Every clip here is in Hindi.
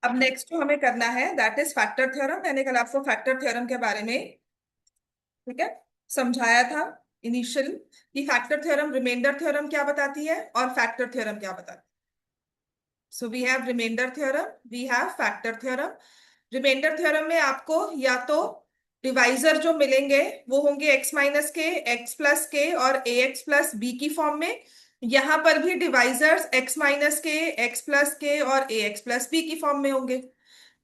अब नेक्स्ट जो हमें करना है दैट इज फैक्टर थ्योरम। मैंने कल आपको फैक्टर थ्योरम के बारे में, ठीक है, समझाया था इनिशियल, कि फैक्टर थ्योरम रिमाइंडर थ्योरम क्या बताती है और फैक्टर थ्योरम क्या बताती है। So we have remainder theorem, we have factor theorem. Remainder theorem में आपको या तो डिवाइजर जो मिलेंगे वो होंगे x माइनस के, x प्लस के और ax प्लस b की फॉर्म में। यहां पर भी डिवाइजर्स x माइनस के, x प्लस के और ax प्लस b की फॉर्म में होंगे।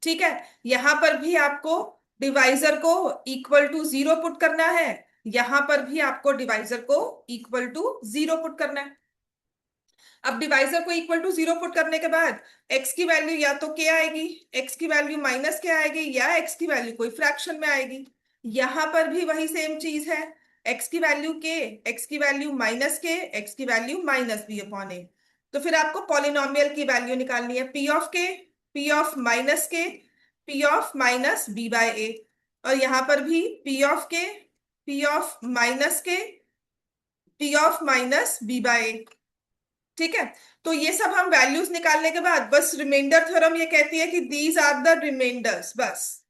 ठीक है। यहां पर भी आपको डिवाइजर को इक्वल टू जीरो पुट करना है, यहां पर भी आपको डिवाइजर को इक्वल टू जीरो पुट करना है। अब डिवाइजर को इक्वल टू जीरो पुट करने के बाद x की वैल्यू या तो k आएगी, x की वैल्यू माइनस k आएगी, या x की वैल्यू कोई फ्रैक्शन में आएगी। यहां पर भी वही सेम चीज है, x की वैल्यू k, x की वैल्यू माइनस k, x की value minus B upon A. तो फिर आपको पॉलिनोमियल की वैल्यू निकालनी है, p of k, p of minus k, p of minus b by A. और यहां पर भी p of k, p of minus k, p of minus b by A. ठीक है। तो ये सब हम वैल्यूज निकालने के बाद बस रिमाइंडर थ्योरम ये कहती है कि दीज आर द रिमाइंडर्स, बस।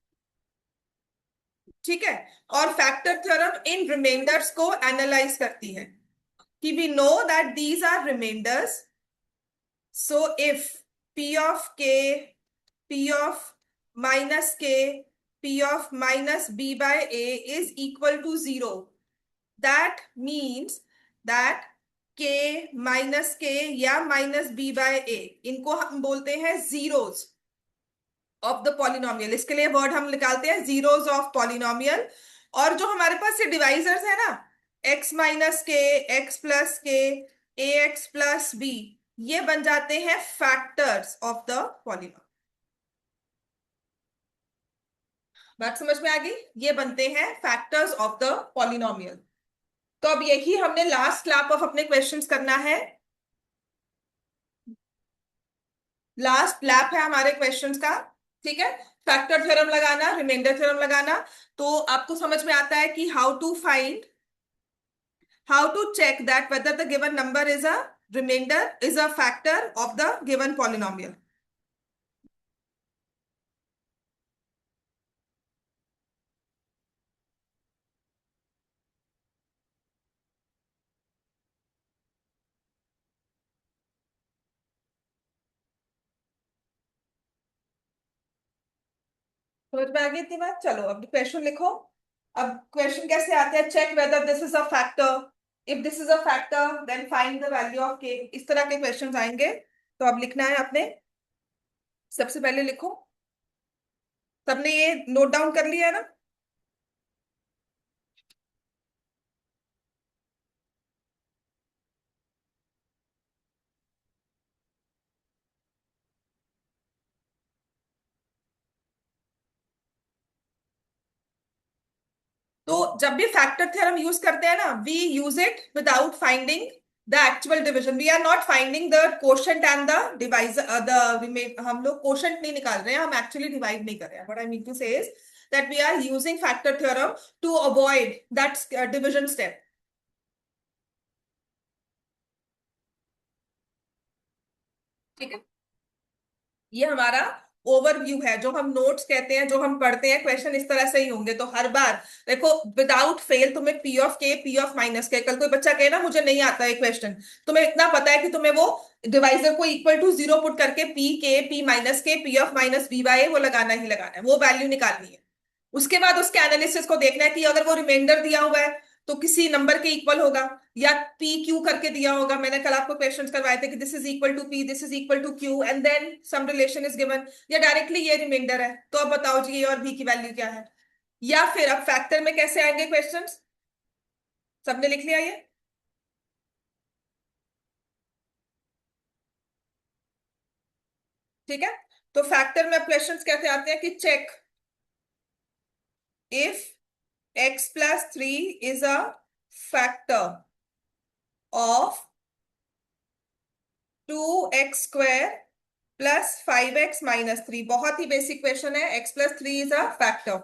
ठीक है। और फैक्टर थ्योरम इन रिमाइंडर्स को एनालाइज करती है कि we know that these are remainders, so if p of k, p of minus k, p of minus b by a is equal to zero, that means that k minus k या माइनस बी बाय ए, इनको हम बोलते हैं जीरोस ऑफ द पॉलिनोमियल। इसके लिए वर्ड हम निकालते हैं जीरोस ऑफ पॉलिनोमियल। और जो हमारे पास ये डिवाइजर्स है ना, x माइनस के, x प्लस के, ए एक्स प्लस बी, ये बन जाते हैं फैक्टर्स ऑफ द पॉलिनोमियल। बात समझ में आ गई? ये बनते हैं फैक्टर्स ऑफ द पॉलिनोमियल। तो अब यही हमने लास्ट लैप ऑफ अपने क्वेश्चंस करना है, लास्ट लैप है हमारे क्वेश्चंस का। ठीक है। फैक्टर थ्योरम लगाना, रिमाइंडर थ्योरम लगाना। तो आपको समझ में आता है कि how to find, how to check that whether the given number is a remainder, is a factor of the given polynomial. समझ में आ गई इतनी बात? चलो अब क्वेश्चन लिखो। अब क्वेश्चन कैसे आते हैं, check whether this is a factor, if this is a factor then find the value of k, इस तरह के क्वेश्चंस आएंगे। तो अब लिखना है आपने, सबसे पहले लिखो। सबने ये नोट डाउन कर लिया है ना? तो जब भी फैक्टर थ्योरम यूज करते हैं ना, we use it without finding the actual division. We are not finding the quotient and the divisor, the हम लोग कोशेंट नहीं निकाल रहे हैं, हम एक्चुअली डिवाइड नहीं कर रहे हैं। What I mean to say is that we are using factor theorem to avoid that division step. ठीक है। ये हमारा ओवरव्यू है, जो हम नोट्स कहते हैं, जो हम पढ़ते हैं, क्वेश्चन इस तरह से ही होंगे। तो हर बार देखो, विदाउट फेल तुम्हें पी ऑफ के, पी ऑफ माइनस के, कल कोई बच्चा कहे ना मुझे नहीं आता है क्वेश्चन, तुम्हें इतना पता है कि तुम्हें वो डिवाइजर को इक्वल टू जीरो पुट करके p k, p minus k, p of minus b by वो लगाना ही लगाना है, वो वैल्यू निकालनी है। उसके बाद उसके एनालिसिस को देखना है कि अगर वो रिमाइंडर दिया हुआ है तो किसी नंबर के इक्वल होगा, या पी क्यू करके दिया होगा। मैंने कल आपको क्वेश्चंस करवाए थे कि this is equal to p, this is equal to q and then some relation is given, या डायरेक्टली ये रिमाइंडर है। तो अब बताओ जी, ए और बी की वैल्यू क्या है? या फिर अब फैक्टर में कैसे आएंगे क्वेश्चंस? सबने लिख लिया ये? ठीक है। तो फैक्टर में अब क्वेश्चंस कैसे आते हैं कि check if x plus three is a factor of two x square plus five x minus three. बहुत ही बेसिक क्वेश्चन है, x plus three is a factor.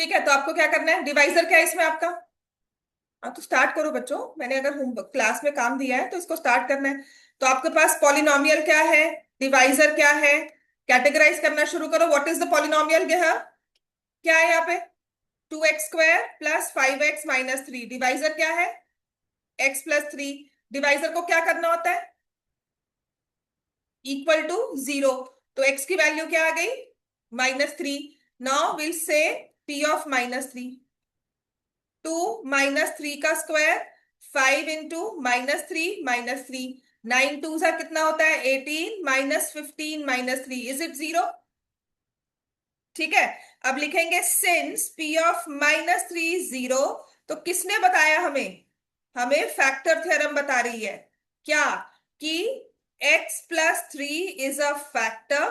ठीक है, तो आपको क्या करना है, डिवाइजर क्या है इसमें आपका। हाँ तो स्टार्ट करो बच्चों, मैंने अगर होम क्लास में काम दिया है तो इसको स्टार्ट करना है। तो आपके पास पॉलिनोमियल क्या है, डिवाइजर क्या है, कैटेगराइज करना शुरू करो। व्हाट इज द पॉलिनोमियल, क्या है यहाँ पे, 2x² प्लस 5x - 3। डिवाइजर क्या है, x+3। डिवाइजर को क्या करना होता है, इक्वल टू 0। तो x की वैल्यू क्या आ गई, -3। Now will say p(-3). 2 - 3 का स्क्वायर, 5 × -3 - 3, 9 2 सा कितना होता है, 18 -15 - 3, इज इट 0। ठीक है, अब लिखेंगे सिंस p(-3) 0। तो किसने बताया हमें, हमें फैक्टर थ्योरम बता रही है क्या, कि x+3 इज अ फैक्टर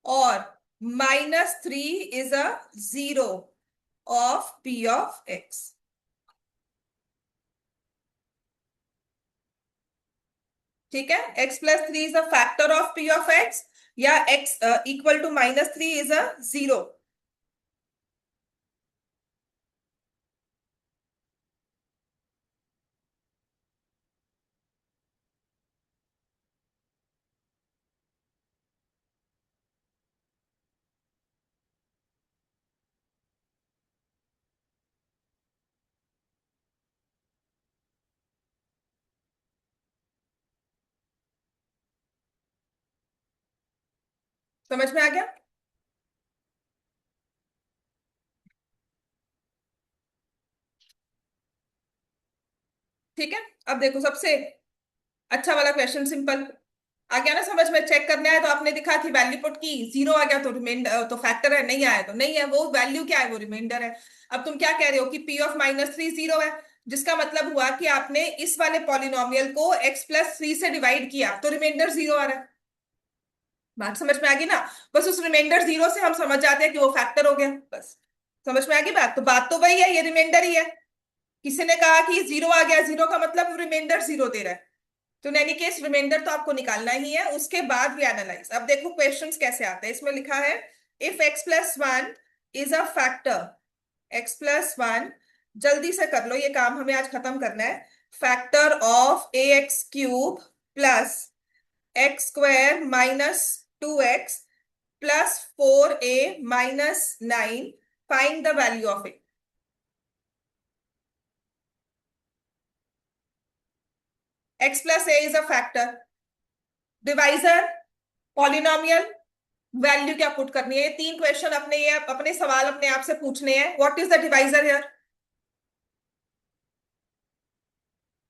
और -3 is a zero of p(x). ठीक है, x+3 is a factor of p(x), या x equal to -3 is a zero. समझ में आ गया। ठीक है, अब देखो सबसे अच्छा वाला क्वेश्चन, सिंपल आ गया ना समझ में। चेक करना है तो आपने दिखा कि वैल्यू पुट की, 0 आ गया तो रिमाइंडर तो फैक्टर है, नहीं आया तो नहीं है, वो वैल्यू क्या है, वो रिमाइंडर है। अब तुम क्या कह रहे हो कि p(-3) 0 है, जिसका मतलब हुआ कि आपने इस वाले पॉलिनोमियल को x+3 से डिवाइड किया तो रिमाइंडर 0 आ रहा है। बात समझ में आ गई ना। बस उस रिमाइंडर 0 से हम समझ जाते हैं कि वो फैक्टर हो गया, बस। समझ में आ गई बात, तो बात तो वही है, ये रिमाइंडर ही है। किसी ने कहा कि 0 आ गया, 0 का मतलब रिमाइंडर 0 दे रहा है। तो इन एनी केस रिमाइंडर तो आपको निकालना ही है, उसके बाद भी एनालाइज। अब देखो क्वेश्चंस कैसे आते हैं, इसमें लिखा है if x+1 is a factor, x+1, जल्दी से कर लो ये काम, हमें आज खत्म करना है। Factor of ax³ plus x² -2x plus 4a - 9, find the value of it. x+a is a factor, divisor, polynomial, value क्या पुट करनी है। ये तीन क्वेश्चन अपने, ये अपने सवाल अपने आप से पूछने हैं। What is the divisor here,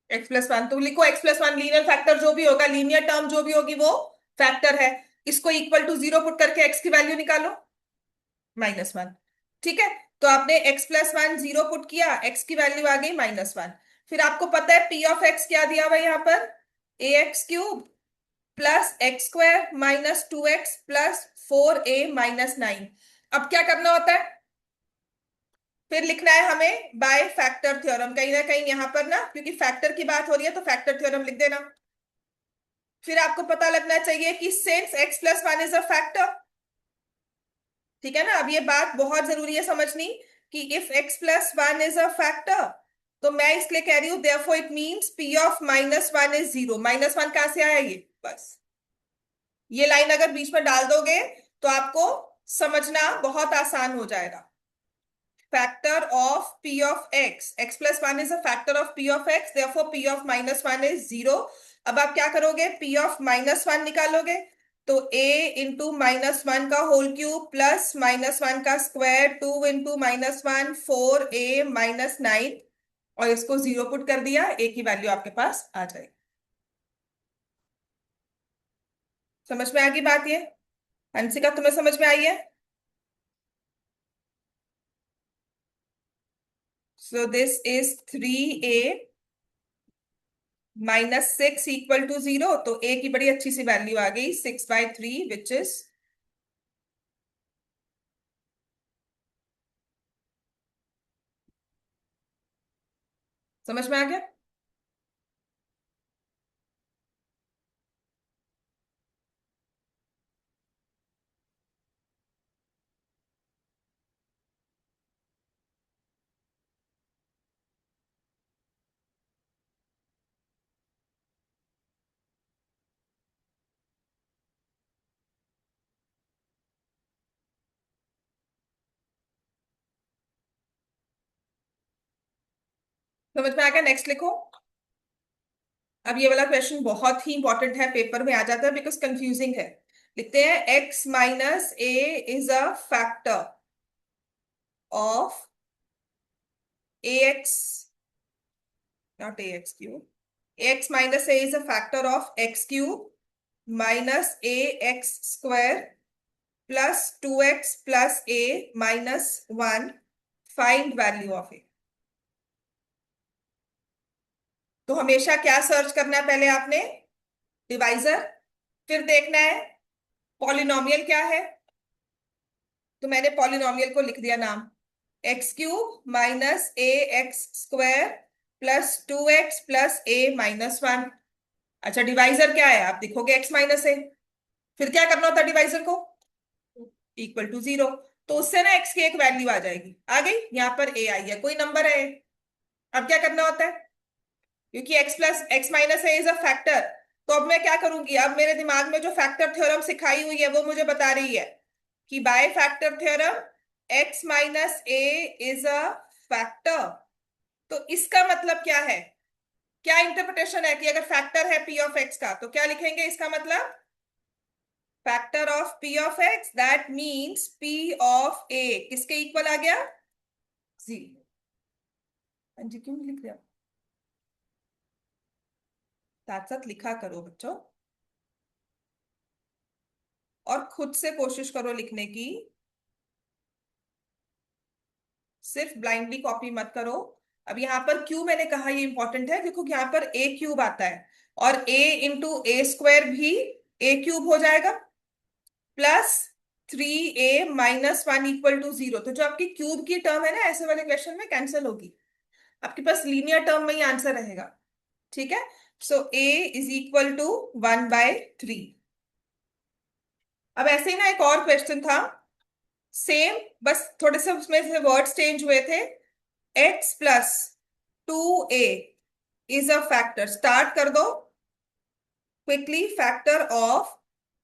x+1। तो लिखो x+1 लीनियर फैक्टर जो भी होगा, लीनियर टर्म जो भी होगी वो फैक्टर है। इसको इक्वल टू 0 पुट करके x की वैल्यू निकालो, -1। ठीक है, तो आपने x+1 0 पुट किया, x की वैल्यू आ गई -1। फिर आपको पता है p(x) क्या दिया हुआ है यहाँ पर, ax³ plus x² -2x plus 4a - 9। अब क्या करना होता है, फिर लिखना है हमें बाय फैक्टर थ्योरम, कहीं ना कहीं यहां पर ना, क्योंकि फैक्टर की बात हो रही है तो फैक्टर थ्योरम लिख देना। फिर आपको पता लगना चाहिए कि since x+1 is a factor, ठीक है ना। अब ये बात बहुत जरूरी है समझनी, कि if x+1 is a factor, तो मैं इसलिए कह रही हूं therefore it means p(-1) is 0। -1 कहां से आया, ये बस, ये लाइन अगर बीच में डाल दोगे तो आपको समझना बहुत आसान हो जाएगा। factor of p of x, x+1 is a factor of p of x, therefore p(-1) is 0। अब आप क्या करोगे, p(-1) निकालोगे, तो a इंटू -1 का होल क्यूब प्लस -1 का स्क्वायर, 2 इंटू -1 4a - 9, और इसको 0 पुट कर दिया, a की वैल्यू आपके पास आ जाएगी। समझ में आ गई बात ये, हंसिका तुम्हें समझ में आई है। So this is 3a -6 equal to 0। तो a की बड़ी अच्छी सी वैल्यू आ गई 6/3, विच इज, समझ में आ गया। समझ में आ गया? नेक्स्ट लिखो। अब ये वाला क्वेश्चन बहुत ही इंपॉर्टेंट है, पेपर में आ जाता है बिकॉज कंफ्यूजिंग है। लिखते हैं x minus A is a factor of ax, not ax cube, ax minus a is a factor of x cube minus ax square plus 2x plus a minus 1, find value of a। तो हमेशा क्या सर्च करना है पहले आपने? डिवाइजर। फिर देखना है पॉलिनोमियल क्या है, तो मैंने पॉलिनोमियल को लिख दिया नाम, X cube minus A X square plus 2x plus A minus 1। अच्छा डिवाइजर क्या है? आप देखोगे एक्स माइनस ए, फिर क्या करना होता है डिवाइजर को? Equal to 0। तो उससे ना एक्स की एक वैल्यू आ जाएगी, आ गई, यहाँ पर ए आई है, कोई नंबर है। अब क्या करना होता है? क्योंकि x plus x minus A is a factor, तो अब मैं क्या करूंगी? अब मेरे दिमाग में जो फैक्टर थ्योरम सिखाई हुई है वो मुझे बता रही है कि by factor theorem x minus A is a factor. तो इसका मतलब क्या है? क्या इंटरप्रिटेशन है कि अगर फैक्टर है पी ऑफ एक्स का तो क्या लिखेंगे इसका मतलब? Factor of P of X, that means P of A किसके इक्वल आ गया? 0। हाँ जी, क्यों नहीं लिख रहे आप? साथ साथ लिखा करो बच्चों, और खुद से कोशिश करो लिखने की, सिर्फ ब्लाइंडली कॉपी मत करो। अब यहाँ पर क्यू मैंने कहा ये इंपॉर्टेंट है, देखो यहाँ पर ए क्यूब आता है और ए इंटू ए स्क्वायर भी ए क्यूब हो जाएगा प्लस 3a-1 इक्वल टू 0। तो जो आपकी क्यूब की टर्म है ना ऐसे वाले क्वेश्चन में कैंसिल होगी, आपके पास लीनियर टर्म में ही आंसर रहेगा। ठीक है, सो a इज इक्वल टू 1/3। अब ऐसे ही ना एक और क्वेश्चन था सेम, बस थोड़े से उसमें से वर्ड्स चेंज हुए थे। x plus 2a is a factor, start कर दो quickly, factor of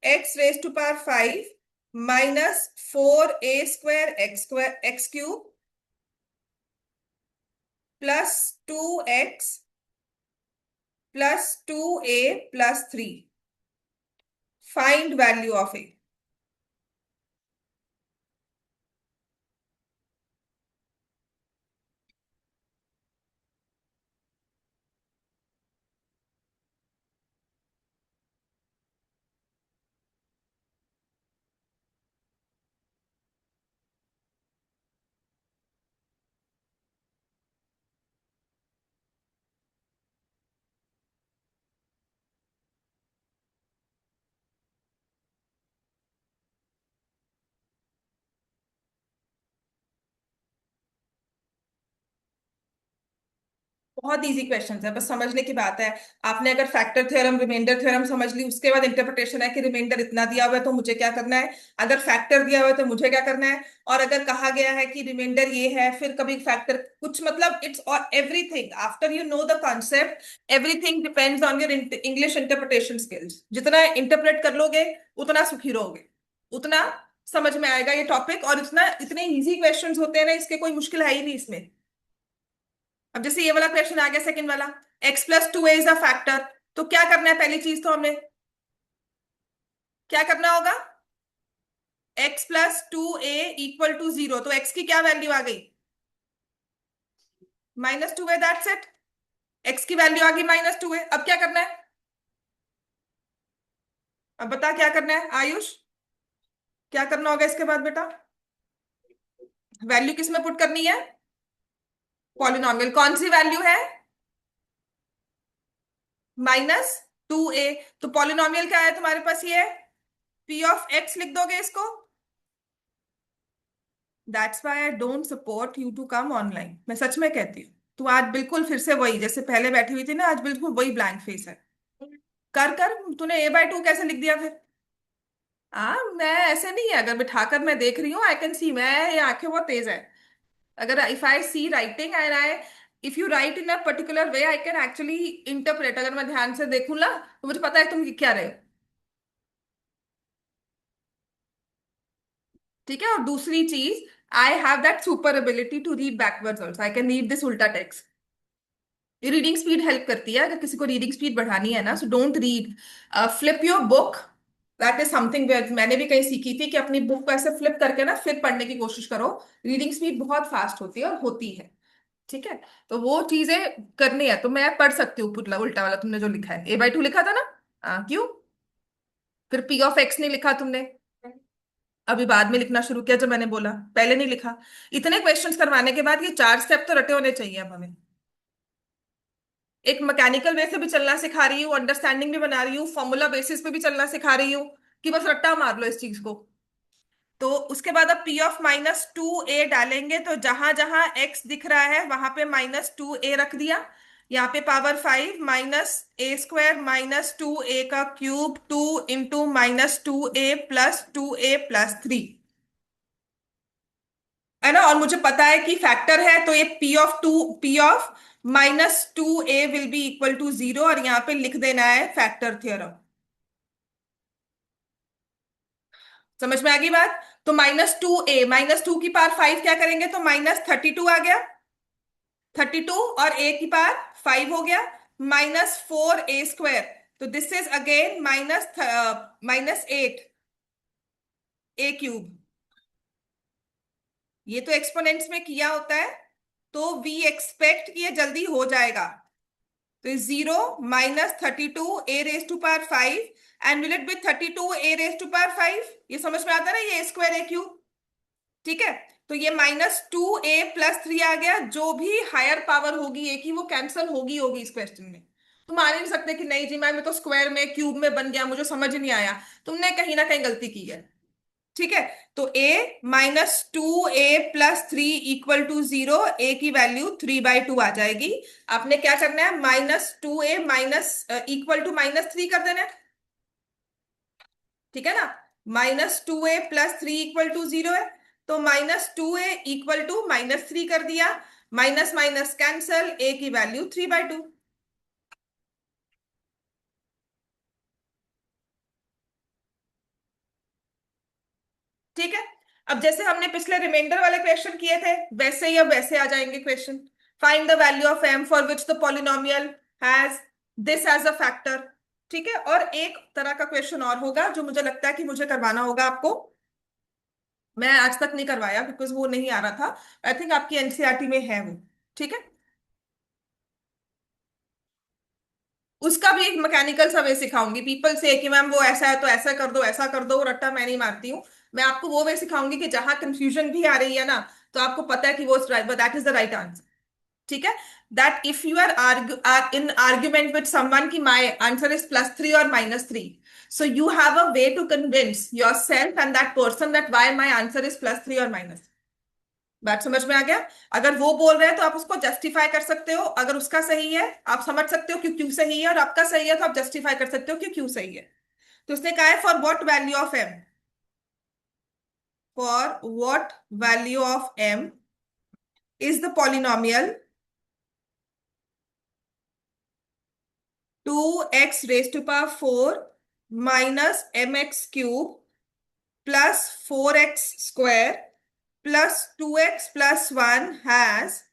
x raise to power 5 minus 4a² x cube plus 2x plus 2a plus 3, find value of A. बहुत इजी क्वेश्चन है, बस समझने की बात है। आपने अगर फैक्टर थ्योरम रिमाइंडर थ्योरम समझ ली, उसके बाद इंटरप्रिटेशन है कि रिमाइंडर इतना दिया हुआ है तो मुझे क्या करना है, अगर फैक्टर दिया हुआ है तो मुझे क्या करना है, और अगर कहा गया है कि रिमाइंडर ये है फिर कभी फैक्टर कुछ, मतलब इट्स और everything after you know the concept, everything depends on your English interpretation skills. जितना इंटरप्रेट कर लोगे उतना सुखी रहोगे, उतना समझ में आएगा ये टॉपिक, और इतना इतने इजी क्वेश्चंस होते हैं ना, इसके कोई मुश्किल है ही नहीं इसमें। अब जैसे ये वाला क्वेश्चन आ गया सेकंड वाला, x plus 2a is a factor, तो क्या करना है? पहली चीज तो हमें क्या करना होगा? x plus 2a equal to 0, तो x की क्या वैल्यू आ गई? -2a, that's it. x की वैल्यू आ गई -2a। अब क्या करना है? अब बता क्या करना है आयुष, क्या करना होगा इसके बाद बेटा? वैल्यू किस में पुट करनी है? पॉलिनोमियल, कौन सी वैल्यू है? -2a। तो पॉलिनोमियल क्या है तुम्हारे पास? ये p ऑफ x लिख दोगे इसको। That's why I don't support you to come online, मैं सच में कहती हूँ। तू आज बिल्कुल फिर से वही जैसे पहले बैठी हुई थी ना, आज बिल्कुल वही ब्लैंक फेस है। कर कर, तूने a/2 कैसे लिख दिया फिर? मैं ऐसे नहीं है, अगर बिठाकर मैं देख रही हूँ आई कैन सी, मैं ये आंखें बहुत तेज है। अगर if I see writing and I, if you write in a particular way I can actually interpret, अगर मैं ध्यान से देखूँ ना तो मुझे पता है तुम लिख क्या रहे हो। ठीक है, और दूसरी चीज, I have that super ability to read backwards also, I can read this उल्टा टेक्स्ट। ये रीडिंग स्पीड हेल्प करती है, अगर किसी को रीडिंग स्पीड बढ़ानी है ना, so don't read, flip your book. That is something मैंने भी कहीं सीखी थी कि अपनी बुक को ऐसे फ्लिप करके ना फिर पढ़ने की कोशिश करो। रीडिंग स्पीड बहुत फास्ट होती है और होती है। ठीक है, तो वो चीजें करनी है तो मैं पढ़ सकती हूँ उल्टा उल्टा वाला तुमने जो लिखा है, A/2 लिखा था ना। क्यों? फिर P(x) नहीं लिखा तुमने, अभी बाद में लिखना शुरू किया जब मैंने बोला, पहले नहीं लिखा। इतने क्वेश्चंस करवाने के बाद ये 4 स्टेप तो रटे होने चाहिए अब हमें। एक मैकेनिकल वे से भी चलना सिखा रही हूँ, अंडरस्टैंडिंग भी बना रही हूँ, फॉर्मूला बेसिस पे भी चलना सिखा रही हूँ, कि बस रट्टा मार लो इस चीज को। तो उसके बाद अब P(-2a) डालेंगे, तो जहां जहां x दिख रहा है वहां पे -2a रख दिया। यहाँ पे पावर 5 -a² -2a का क्यूब 2 × -2a + 2a + 3, है ना। और मुझे पता है कि फैक्टर है, तो ये P(-2a) will be equal to 0, और यहाँ पे लिख देना है फैक्टर थ्योरम। समझ में आ गई बात? तो -2a, -2 की पावर 5 क्या करेंगे, तो -32 आ गया। 32 और a की पावर 5 हो गया, -4a²। तो दिस इज अगेन -8a³ ये तो एक्सपोनेंट्स में किया होता है, तो वी एक्सपेक्ट कि ये जल्दी हो जाएगा। तो 0 -32 a⁻5, and will it be 32 a⁻5? ये समझ में आता है ना, ये a²a³। ठीक है, तो ये -2a + 3 आ गया। जो भी हायर पावर होगी ए की वो कैंसिल होगी होगी इस क्वेश्चन में। तुम मान ही नहीं सकते कि नहीं जी मैम, मैं तो स्क्वायर में क्यूब में बन गया, मुझे समझ नहीं आया। तुमने कहीं ना कहीं गलती की है। ठीक है, तो -2a + 3 = 0, a की वैल्यू 3/2 आ जाएगी। आपने क्या करना है, -2a = -3 कर देना है। ठीक है ना, -2a + 3 = 0 है, तो -2a = -3 कर दिया। माइनस माइनस कैंसल, a की वैल्यू 3/2। ठीक है, अब जैसे हमने पिछले रिमाइंडर वाले क्वेश्चन किए थे, वैसे ही अब वैसे आ जाएंगे question. Find the value of m for which the polynomial has this as a factor. ठीक है, और एक तरह का क्वेश्चन और होगा जो मुझे लगता है कि मुझे करवाना होगा आपको। मैं आज तक नहीं करवाया बिकॉज वो नहीं आ रहा था। आई थिंक आपकी एनसीईआरटी में है वो। ठीक है, उसका भी एक मैकेनिकल सा वे सिखाऊंगी। पीपल से कि मैम वो ऐसा है तो ऐसा कर दो, ऐसा कर दो, रट्टा मैं नहीं मारती हूँ। मैं आपको वो वे सिखाऊंगी कि जहां कंफ्यूजन भी आ रही है ना, तो आपको पता है कि वो that is the right answer. ठीक है, that if you are in argument with someone कि माय आंसर इज +3 और -3, so you have a way to convince yourself and that person that why my answer is +3 or -3। बात समझ में आ गया? अगर वो बोल रहे हैं तो आप उसको जस्टिफाई कर सकते हो, अगर उसका सही है आप समझ सकते हो कि क्यों सही है, और आपका सही है तो आप जस्टिफाई कर सकते हो कि क्यों सही है। तो उसने कहा है for what value of m, for what value of m is the polynomial 2x⁴ -mx³ +4x² +2x + 1 has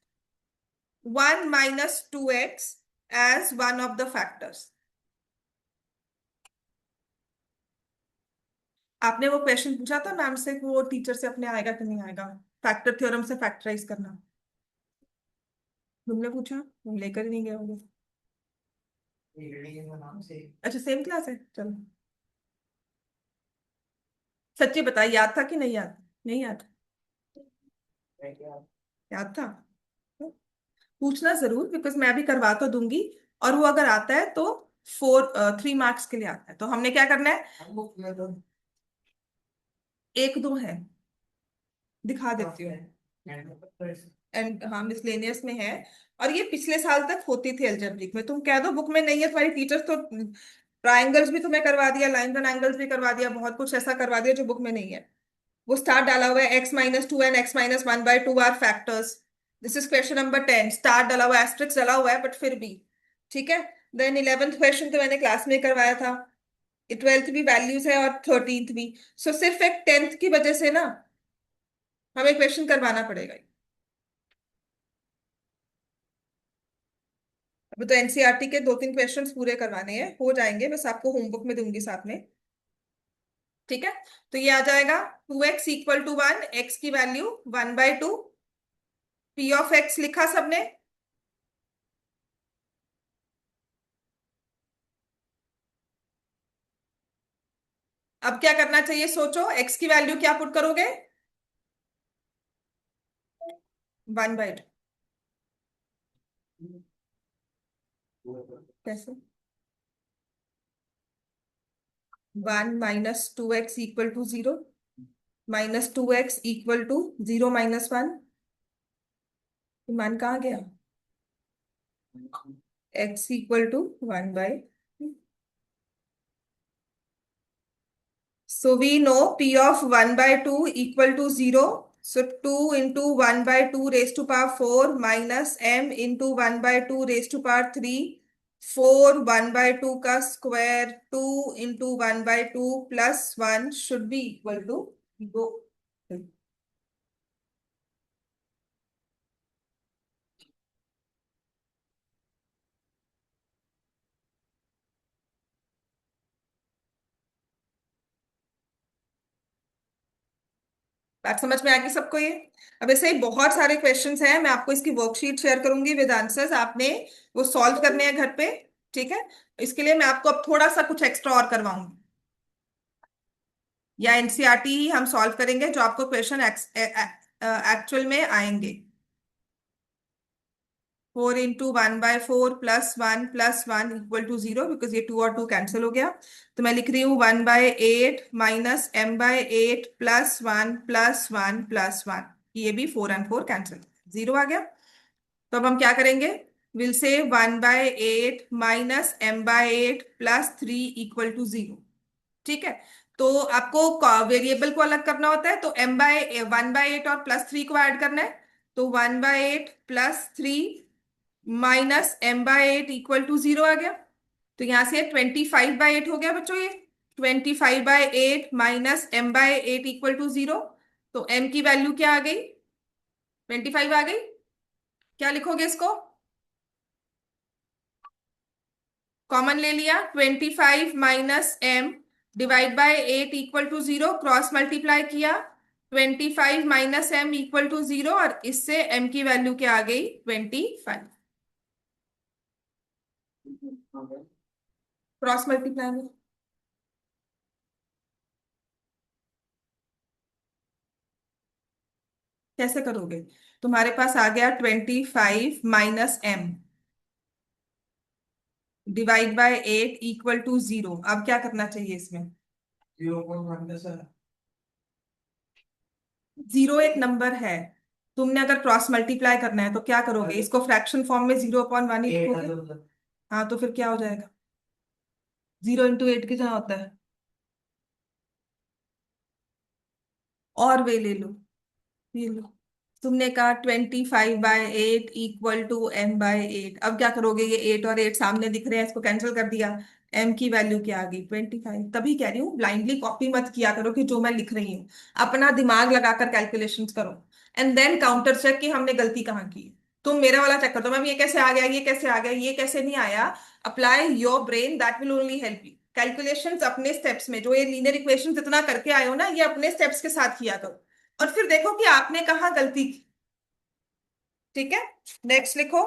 1 - 2x as one of the factors। आपने वो क्वेश्चन पूछा था मैम से कि वो टीचर से अपने आएगा कि नहीं आएगा, फैक्टर थ्योरम से फैक्टराइज करना। तुमने पूछा, तुम लेकर ही नहीं गए होगे। अच्छा, सेम क्लास है, चलो। सच्ची बता, याद था कि नहीं याद? नहीं याद? याद था? पूछना जरूर, बिकॉज मैं भी करवा तो दूंगी। और वो अगर आता है तो 3 मार्क्स के लिए आता है, तो हमने क्या करना है। एक दो है, दिखा देती हूँ। एंड हाँ, मिसलेनियस में है। और ये पिछले साल तक होती थी एल्जेब्रिक में। तुम कह दो बुक में नहीं है, तुम्हारी टीचर्स तो ट्राइंगल्स भी तुम्हें करवा दिया, लाइन एंड एंगल्स भी करवा दिया, बहुत कुछ ऐसा करवा दिया जो बुक में नहीं है। वो स्टार डाला हुआ है, x-2 and x-1/2 are factors. This is question number 10, star डाला हुआ है, एस्ट्रिक्स डाला हुआ है, बट फिर भी ठीक है। देन 11th क्वेश्चन तो मैंने क्लास में करवाया था। 12th भी वैल्यूज है और 13th भी। सो सिर्फ एक 10th की वजह से ना हमें क्वेश्चन करवाना पड़ेगा। अभी तो एनसीईआरटी के 2-3 क्वेश्चंस पूरे करवाने हैं, हो जाएंगे, बस आपको होमवर्क में दूंगी साथ में। ठीक है, तो ये आ जाएगा 2x = 1, एक्स की वैल्यू 1/2। पी ऑफ एक्स लिखा सबने? अब क्या करना चाहिए सोचो, एक्स की वैल्यू क्या पुट करोगे? 1/2। कैसे? 1 - 2x = 0, -2x = 0 - 1। मान कहाँ गया? x = 1/। So we know P of 1/2 = 0. So 2 into 1/2 raised to power 4 minus m into 1/2 raised to power 3. 4 1/2 का square 2 into 1/2 plus 1 should be equal to 2। बात समझ में आ गई सबको ये? अब ऐसे ही बहुत सारे क्वेश्चंस हैं, मैं आपको इसकी वर्कशीट शेयर करूंगी विद आंसर्स, आपने वो सॉल्व करने हैं घर पे। ठीक है, इसके लिए मैं आपको अब थोड़ा सा कुछ एक्स्ट्रा और करवाऊंगी, या एनसीईआरटी ही हम सॉल्व करेंगे जो आपको क्वेश्चन एक्चुअल में आएंगे। 4 × 1/4 +1 + 1 = 0, बिकॉज ये 2 और 2 कैंसिल हो गया। तो मैं लिख रही हूँ 1/8 -m/8 +1 + 1 + 1। ये भी 4 और 4 कैंसिल, 0 आ गया। तो अब हम क्या करेंगे? Will say 1/8 -m/8 +3 = 0। ठीक है, तो आपको वेरिएबल को अलग करना होता है, तो 1/8 और +3 को ऐड करना है। तो 1/8 +3 -m/8 = 0 आ गया। तो यहां से 25/8 हो गया बच्चों, ये 25/8 -m/8 = 0। तो m की वैल्यू क्या आ गई? 25 आ गई। क्या लिखोगे इसको? कॉमन ले लिया, 25 -m /8 = 0, क्रॉस मल्टीप्लाई किया, 25 -m = 0, और इससे m की वैल्यू क्या आ गई? 25। क्रॉस मल्टीप्लाई में कैसे करोगे? तुम्हारे पास आ गया 25 - m /8 = 0। अब क्या करना चाहिए इसमें? 0 एक नंबर है, तुमने अगर क्रॉस मल्टीप्लाई करना है तो क्या करोगे? इसको फ्रैक्शन फॉर्म में 0/1 ही लिखोगे। हाँ, तो फिर क्या हो जाएगा? 0 × 8 कितना होता है? और वे ले लो, ये लो। तुमने कहा 25/8 = m/8। अब क्या करोगे? ये 8 और 8 सामने दिख रहे हैं, इसको कैंसिल कर दिया। m की वैल्यू क्या आ गई? 25। तभी कह रही हूँ ब्लाइंडली कॉपी मत किया करो कि जो मैं लिख रही हूँ, अपना दिमाग लगाकर कैलकुलेशंस करो, एंड देन काउंटर चेक कि हमने गलती कहाँ की है। तुम मेरा वाला चेक कर दो, मैम ये कैसे आ गया, ये कैसे आ गया, ये कैसे नहीं आया। Apply your brain, that will only help you. Calculations अपने स्टेप्स में, जो ये लीनियर इक्वेशन इतना करके आए हो ना, ये अपने स्टेप्स के साथ किया करो, और फिर देखो कि आपने कहाँ गलती की। ठीक है, नेक्स्ट लिखो।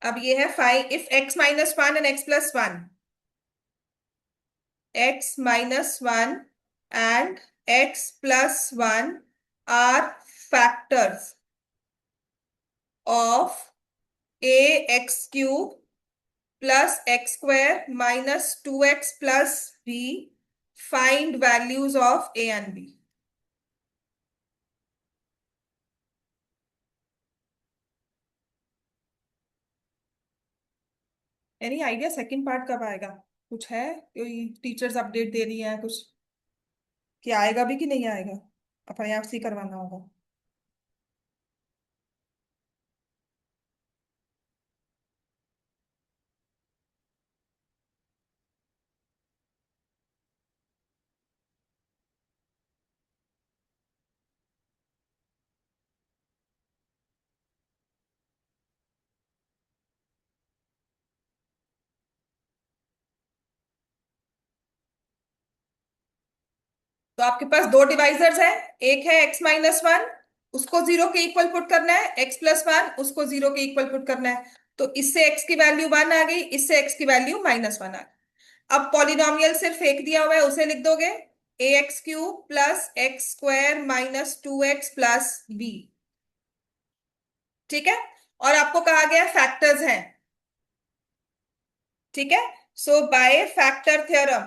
अब ये है 5 if x - 1 and x+1, x - 1 and x+1 are factors of a x cube plus x square minus 2x plus b. Find values of a and b। Any idea second part कब आएगा? कुछ है? कोई टीचर्स अपडेट दे रही है कुछ कि आएगा भी कि नहीं आएगा? अपने आप से ही करवाना होगा। तो आपके पास दो डिवाइजर्स हैं, एक है x-1, उसको जीरो के इक्वल पुट करना है, x+1 उसको जीरो के इक्वल पुट करना है। तो इससे x की वैल्यू 1 आ गई, इससे x की वैल्यू -1 आ गई। अब पॉलिनोमियल सिर्फ एक दिया हुआ है, उसे लिख दोगे ax³ plus x² minus 2x plus b। ठीक है। और आपको कहा गया फैक्टर्स हैं। ठीक है। सो बाय फैक्टर थ्योरम,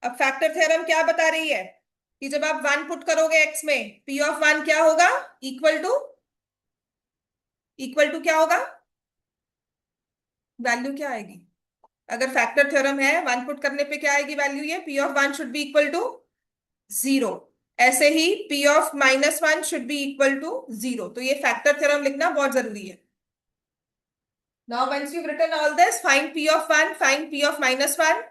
अब फैक्टर थ्योरम क्या बता रही है कि जब आप 1 पुट करोगे x में, p(1) क्या होगा, इक्वल टू, क्या होगा, वैल्यू क्या आएगी। अगर फैक्टर थ्योरम है, 1 पुट करने पे क्या आएगी वैल्यू, ये p(1) should be equal to 0। ऐसे ही p(-1) should be equal to 0। तो ये फैक्टर थ्योरम लिखना बहुत जरूरी है। Now once you written all this, find p(1), find p(-1),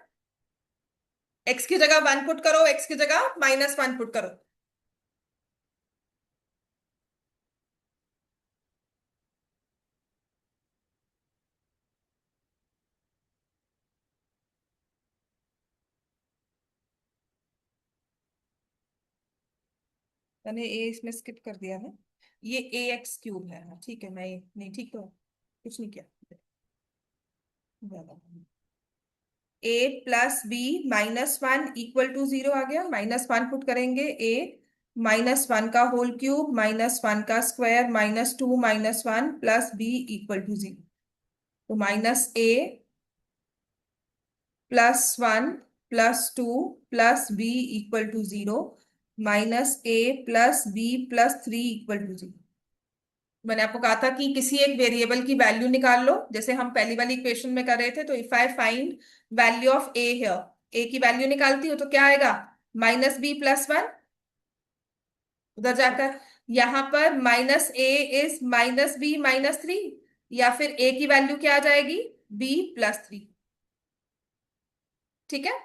x की जगह 1 पुट करो, x की जगह -1 पुट करो। मैंने ए इसमें स्किप कर दिया है, ये ax³ है। हाँ, ठीक है, मैं नहीं, ठीक तो कुछ नहीं किया। a+b-1 इक्वल टू 0 आ गया, -1 पुट करेंगे, a -1 का होल क्यूब -1 का square -2 -1 plus b equal to 0। तो -a+1 +2 plus b equal to 0, -a+b+3 equal to 0। मैंने आपको कहा था कि किसी एक वेरिएबल की वैल्यू निकाल लो, जैसे हम पहली वाली इक्वेशन में कर रहे थे। तो if I find value of A here, A की वैल्यू निकालती हूँ तो क्या आएगा, -b+1। उधर जाकर यहां पर -a इज -b-3, या फिर a की वैल्यू क्या आ जाएगी, b+3। ठीक है।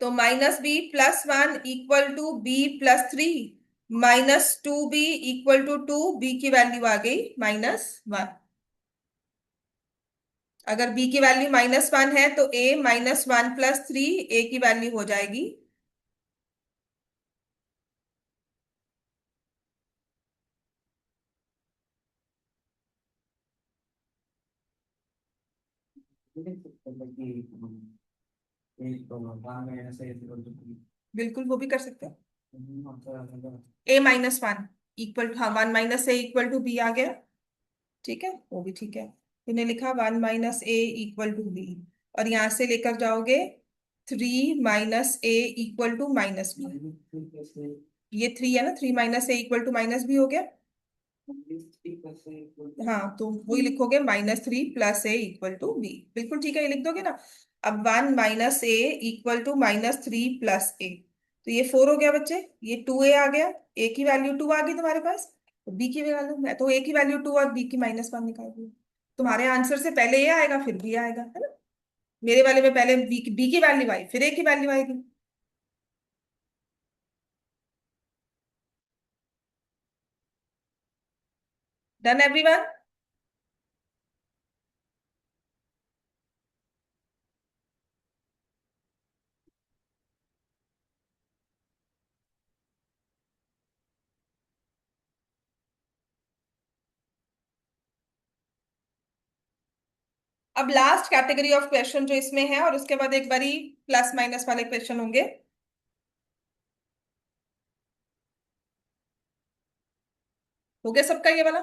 तो -b+1 equal to b+3, -2b equal to 2, b की वैल्यू आ गई -1। अगर b की वैल्यू -1 है तो a -1+3, a की वैल्यू हो जाएगी। बिल्कुल, वो भी कर सकते हैं। a-1 इक्वल, हाँ, 1 - a इक्वल टू b आ गया। ठीक है, वो भी ठीक है। तूने लिखा 1 - a इक्वल टू b, और यहां से लेकर जाओगे 3 - a इक्वल टू -b। ये 3 है ना, 3 - a इक्वल टू -b हो गया। हाँ, तो वही लिखोगे -3 + a इक्वल टू b। बिल्कुल ठीक है, ये लिख दोगे ना। अब 1 - a इक्वल टू -3 + a, तो ये 4 हो गया बच्चे, ये 2a आ गया। a की वैल्यू 2 आ गई तुम्हारे पास, तो b की वैल्यू, मैं तो a की वैल्यू 2 और b की -1 निकाल दी। तुम्हारे आंसर से पहले ये आएगा, फिर b आएगा, है ना। मेरे वाले में पहले b की वैल्यू आई, फिर a की वैल्यू आएगी। Done everyone. अब लास्ट कैटेगरी ऑफ क्वेश्चन जो इसमें है, और उसके बाद एक बारी प्लस माइनस वाले क्वेश्चन होंगे। हो गया सबका ये वाला।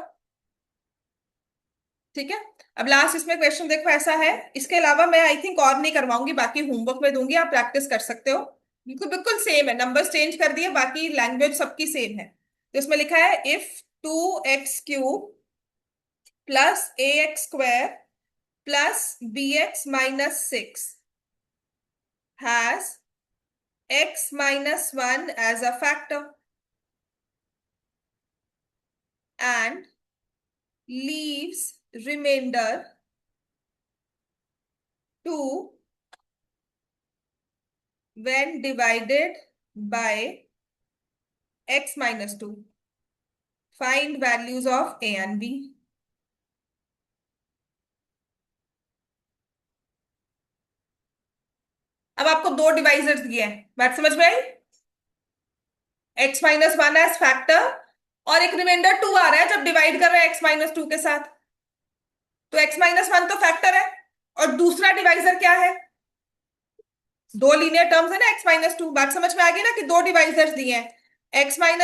ठीक है। अब लास्ट इसमें क्वेश्चन देखो ऐसा है, इसके अलावा मैं आई थिंक और नहीं करवाऊंगी, बाकी होमवर्क में दूंगी, आप प्रैक्टिस कर सकते हो। बिल्कुल बिल्कुल सेम है, नंबर्स चेंज कर दिए, बाकी लैंग्वेज सबकी सेम है। तो इसमें लिखा है if 2x³ plus ax² plus bx-6 has x-1 as a factor and leaves remainder to when divided by x-2, find values of a and b। अब आपको दो डिवाइजर्स दिए हैं, बात समझ में आई? x-1 एज फैक्टर, और एक रिमाइंडर 2 आ रहा है जब डिवाइड कर रहे हैं x-2 के साथ। तो x-1 तो फैक्टर है, और दूसरा डिवाइजर क्या है? दो लीनियर टर्म्स है ना, x-2। बात समझ में आ गई ना कि दो डिवाइजर्स दिए हैं, x-1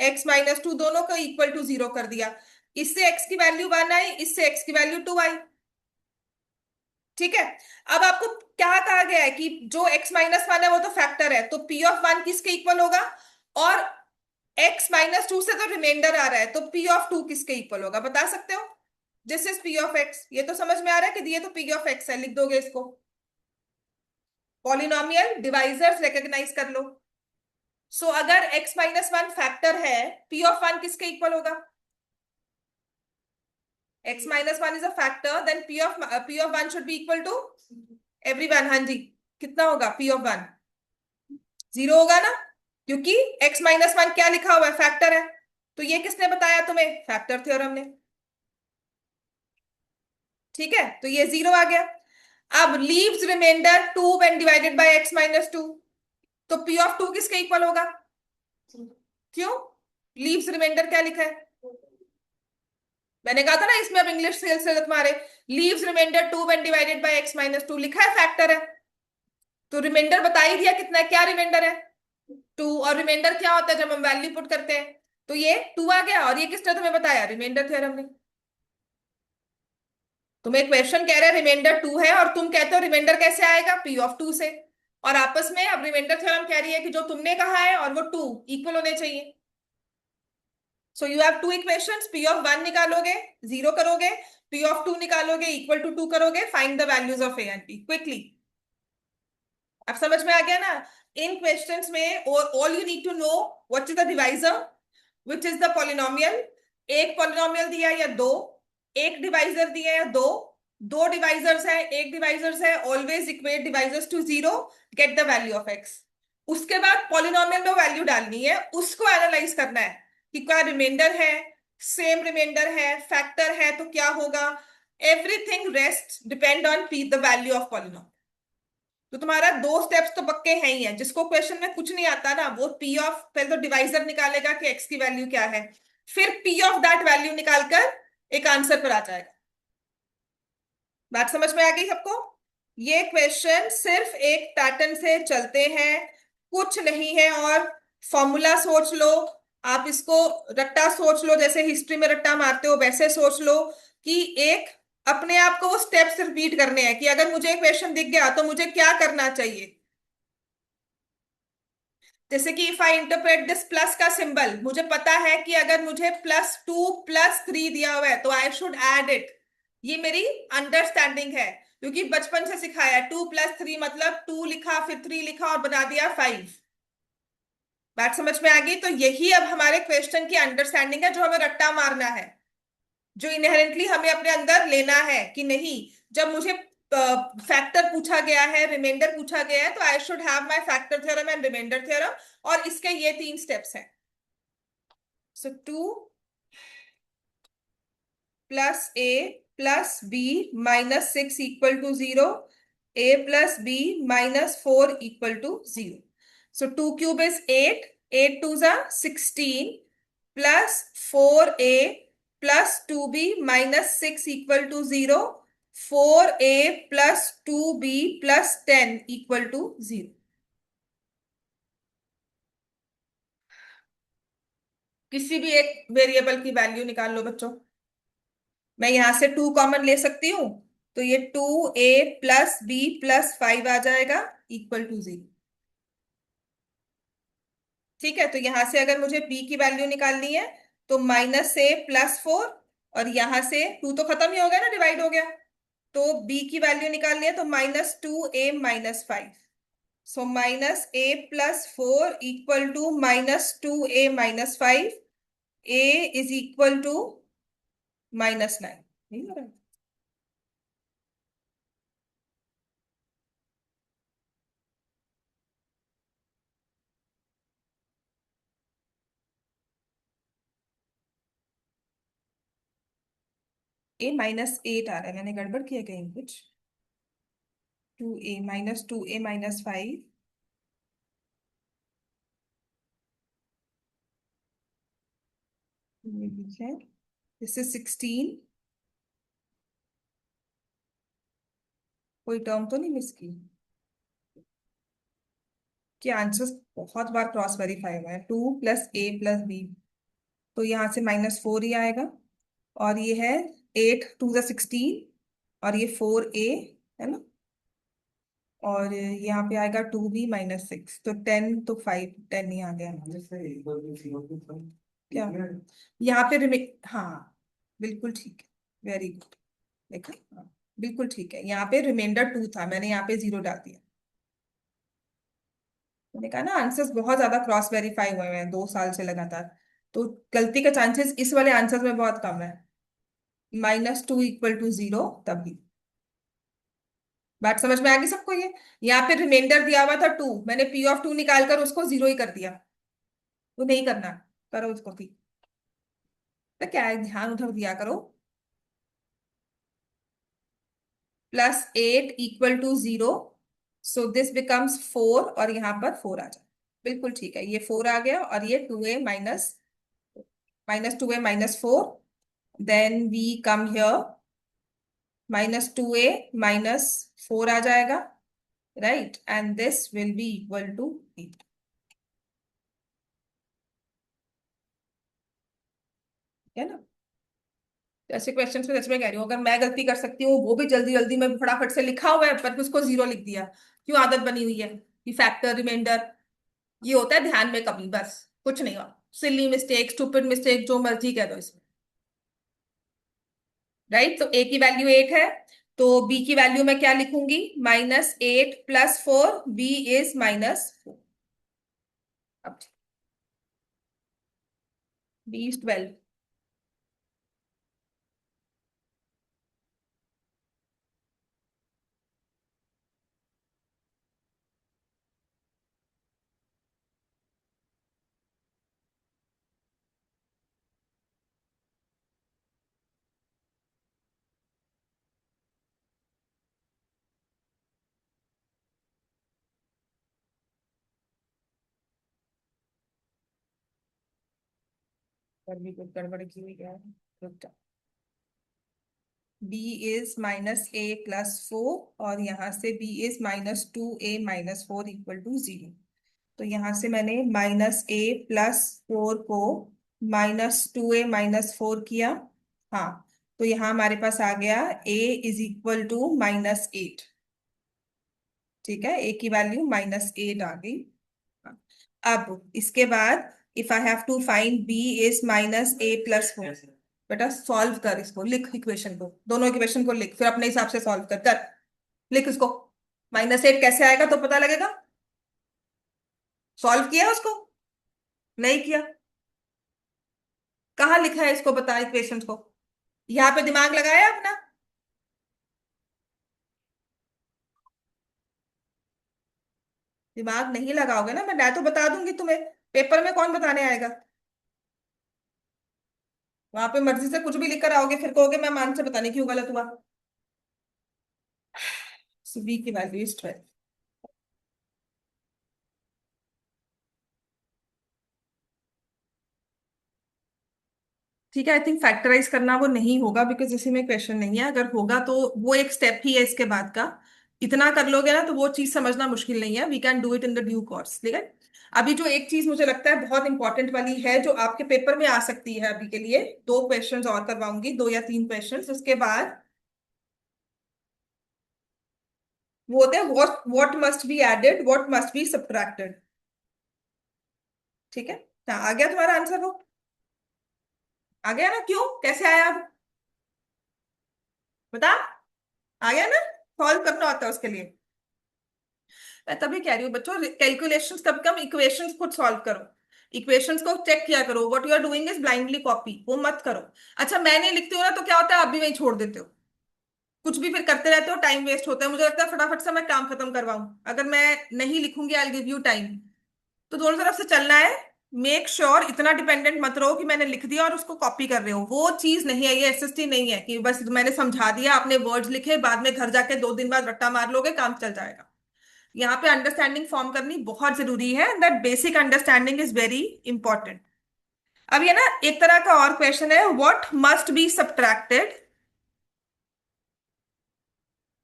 x-2, दोनों को इक्वल टू 0 कर दिया। इससे x की वैल्यू 1 आई, इससे x की वैल्यू 2 आई। ठीक है। अब आपको क्या कहा गया है कि जो x-1 है वो तो फैक्टर है, तो p(1) किसके इक्वल होगा? और x-2 से तो रिमाइंडर आ रहा है, तो p(2) किसके इक्वल होगा, बता सकते हो? This is p(x). ये तो समझ में आ रहा है कि ये तो p(x) है, लिख दोगे इसको। पॉलिनोमियल डिवाइजर्स रिकॉग्नाइज कर लो। सो अगर x-1 फैक्टर है, p(1) किसके इक्वल होगा? x-1 is a factor, then p(1) should be equal to everyone. हाँ जी, कितना होगा p(1)? 0 होगा ना, क्योंकि x-1 क्या लिखा हुआ है, फैक्टर है। तो ये किसने बताया तुम्हें? फैक्टर थ्योरम ने। ठीक है, तो ये 0 आ गया। अब leaves remainder 2 when divided by x-2, तो p(2) किसके इक्वल होगा? क्यों? लीव्स रिमाइंडर क्या लिखा है? मैंने कहा था ना इसमें अब इंग्लिश से तुम्हारे leaves remainder 2 when divided by x-2 लिखा है, फैक्टर है। तो रिमाइंडर बता ही दिया कितना है, क्या रिमाइंडर है? 2। और रिमाइंडर क्या होता है जब हम वैल्यू पुट करते हैं? तो ये 2 आ गया, और ये किसने तुम्हें बताया? रिमाइंडर थ्योरम ने। तुम्हें क्वेश्चन कह रहा है रिमाइंडर 2 है, और तुम कहते हो रिमाइंडर कैसे आएगा? p(2) से। और आपस में अब रिमाइंडर थ्योरम कह रही है कि जो तुमने कहा है और वो 2 इक्वल होने चाहिए। So you have two equations, p(1) निकालोगे 0 करोगे, p(2) निकालोगे इक्वल टू 2 करोगे, find the values of a and b quickly. अब समझ में आ गया ना? इन क्वेश्चंस में all you need to know what is the divisor, which is the polynomial. एक पॉलिनोमियल दिया है या दो, एक डिवाइजर दिया है या दो, दो डिवाइजर्स है, एक डिवाइजर्स है, always equate divisors to 0, get the value of x। उसके बाद पॉलिनोमियल में वैल्यू डालनी है, उसको एनालाइज करना है कि क्या रिमाइंडर है, सेम रिमाइंडर है, फैक्टर है, तो क्या होगा। Everything rest depend on p the value of polynomial. तो तुम्हारा दो स्टेप्स तो पक्के हैं ही है। जिसको क्वेश्चन में कुछ नहीं आता ना, वो पी ऑफ, पहले तो डिवाइजर निकालेगा कि एक्स की वैल्यू क्या है, फिर पी ऑफ दैट वैल्यू निकालकर एक आंसर पर आ जाएगा। बात समझ में आ गई सबको? ये क्वेश्चन सिर्फ एक पैटर्न से चलते हैं, कुछ नहीं है। और फॉर्मूला सोच लो, आप इसको रट्टा सोच लो, जैसे हिस्ट्री में रट्टा मारते हो वैसे सोच लो, कि एक अपने आप को वो स्टेप्स रिपीट करने हैं कि अगर मुझे क्वेश्चन दिख गया तो मुझे क्या करना चाहिए। जैसे कि if I interpret this plus का सिंबल, मुझे पता है कि अगर मुझे +2 + 3 दिया हुआ है तो आई शुड ऐड इट। ये मेरी अंडरस्टैंडिंग है, क्योंकि बचपन से सिखाया है 2 + 3 मतलब 2 लिखा, फिर 3 लिखा और बना दिया 5। बात समझ में आ गई? तो यही अब हमारे क्वेश्चन की अंडरस्टैंडिंग है, जो हमें रट्टा मारना है, जो इनहेरेंटली हमें अपने अंदर लेना है कि नहीं। जब मुझे फैक्टर पूछा गया है, रिमाइंडर पूछा गया है, तो I should have my factor theorem and remainder theorem, और इसके ये 3 स्टेप्स हैं। सो 2 + a + b - 6 = 0, a + b - 4 = 0। So 2³ is 8, 8 2s are 16, plus 4a plus 2b minus 6 = 0, 4a plus 2b plus 10 = 0। किसी भी एक वेरिएबल की वैल्यू निकाल लो बच्चों। मैं यहां से 2 कॉमन ले सकती हूँ, तो ये 2a + b + 5 आ जाएगा = 0। ठीक है, तो यहां से अगर मुझे b की वैल्यू निकालनी है तो -a + 4, और यहां से 2 तो खत्म ही हो गया ना, डिवाइड हो गया। तो b की वैल्यू निकालनी है तो -2a - 5। So -a + 4 = -2a - 5, a is equal to -9। a -8 आ रहा है, मैंने गड़बड़ किया कहीं कुछ? 2a -5 ये भी है। This is 16। कोई टर्म तो नहीं मिस की? कि आंसर्स बहुत बार क्रॉस वेरीफाई हुए हैं। 2 + a + b, तो यहाँ से -4 ही आएगा। और ये है 8 2 16, और ये 4a है ना। और यहाँ पे आएगा 2b -6, तो 10, तो 5, 10 ही आ गया। क्या यहाँ पे हाँ, बिल्कुल ठीक है, वेरी गुड। देखा, हाँ, बिल्कुल ठीक है। यहाँ पे रिमाइंडर 2 था, मैंने यहाँ पे 0 डाल दिया। मैंने कहा ना, आंसर्स बहुत ज्यादा क्रॉस वेरीफाई हुए हैं 2 साल से लगातार, तो गलती का चांसेस इस वाले आंसर में बहुत कम है। -2 = 0 तभी। बात समझ में आ गई सबको ये? यहाँ पे रिमाइंडर दिया हुआ था 2, मैंने P(2) निकाल कर उसको 0 ही कर दिया। वो नहीं करना, करो उसको भी। तो क्या है, ध्यान उधर दिया करो। +8 = 0, सो दिस बिकम्स 4, और यहाँ पर 4 आ जाए। बिल्कुल ठीक है, ये 4 आ गया, और ये 2a -2a -4। Then we come here, -2a -4 आ जाएगा, right, and this will be equal to 8। है ना। तो ऐसे क्वेश्चंस में, जैसे मैं कह रही हूँ, अगर मैं गलती कर सकती हूँ, वो भी जल्दी जल्दी में फटाफट से लिखा हुआ है पर उसको 0 लिख दिया। क्यों? आदत बनी हुई है कि फैक्टर रिमाइंडर ये होता है, ध्यान में कमी, बस कुछ नहीं हुआ। सिली मिस्टेक, स्टूपिड मिस्टेक, जो मर्जी कह दो इसमें। राइट, तो a की वैल्यू 8 है, तो b की वैल्यू मैं क्या लिखूंगी? -8 + 4, b इज -4। अब b इज 12। पर भी कुछ गड़बड़ की हुई है, रुक जा। b इज -a + 4, और यहाँ से b इज -2a -4 = 0। तो यहाँ से मैंने -a + 4 को -2a -4 किया। हाँ, तो यहाँ हमारे पास आ गया a = -8। ठीक है, a की वैल्यू -8 आ गई। हाँ, अब इसके बाद if I have to find b is -a + 4। बेटा सॉल्व कर इसको, लिख इक्वेशन को, दोनों इक्वेशन को लिख, फिर अपने हिसाब से सॉल्व कर। लिख इसको। -8 कैसे आएगा तो पता लगेगा। सॉल्व किया उसको? नहीं किया? कहाँ लिखा है इसको, बता इक्वेशंस को। यहाँ पे दिमाग लगाया अपना? दिमाग नहीं लगाओगे ना, मैं तो बता दूंगी तुम्हें, पेपर में कौन बताने आएगा? वहां पे मर्जी से कुछ भी लिख कर आओगे, फिर कहोगे मैम आंसर पता नहीं क्यों गलत हुआ। बी की वैल्यू इज 12। ठीक है, आई थिंक फैक्टराइज करना वो नहीं होगा, बिकॉज इसी में क्वेश्चन नहीं है। अगर होगा तो वो एक स्टेप ही है इसके बाद का। इतना कर लोगे ना तो वो चीज समझना मुश्किल नहीं है, we can do it in the due course, ठीक है। अभी जो एक चीज मुझे लगता है बहुत इंपॉर्टेंट वाली है, जो आपके पेपर में आ सकती है अभी के लिए, 2 क्वेश्चंस और करवाऊंगी, 2 या 3 क्वेश्चंस, उसके बाद वो होते हैं what must be added, what must be subtracted. ठीक है। हाँ, आ गया तुम्हारा आंसर वो? आ गया ना? क्यों, कैसे आया अब? बता। आ गया ना? सॉल्व करना होता है उसके लिए। मैं तभी कह रही हूँ बच्चों, कैलकुलेशंस कब कम, इक्वेशंस खुद सॉल्व करो। इक्वेशंस को चेक किया करो, what you are doing is blindly copy, वो मत करो। अच्छा, मैं नहीं लिखती हूँ ना तो क्या होता है, आप भी वही छोड़ देते हो, कुछ भी फिर करते रहते हो, टाइम वेस्ट होता है। मुझे लगता है फटाफट से मैं काम खत्म करवाऊं, अगर मैं नहीं लिखूंगी आई गिव यू टाइम। तो दोनों तरफ से चलना है। मेक श्योर इतना डिपेंडेंट मत रहो कि मैंने लिख दिया और उसको कॉपी कर रहे हो, वो चीज नहीं है, ये एसएसटी नहीं है कि बस मैंने समझा दिया, आपने वर्ड्स लिखे, बाद में घर जाके 2 दिन बाद रट्टा मार लोगे, काम चल जाएगा। यहाँ पे अंडरस्टैंडिंग फॉर्म करनी बहुत जरूरी है, that basic understanding is very important. अब ये ना एक तरह का और क्वेश्चन है, what must be subtracted,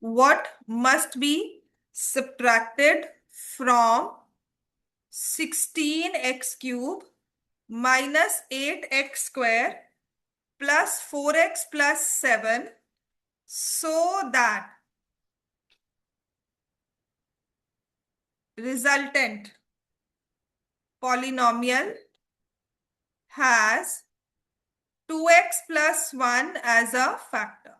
what must be subtracted from 16x³ -8x² +4x+7 so that resultant polynomial has 2x+1 as a factor।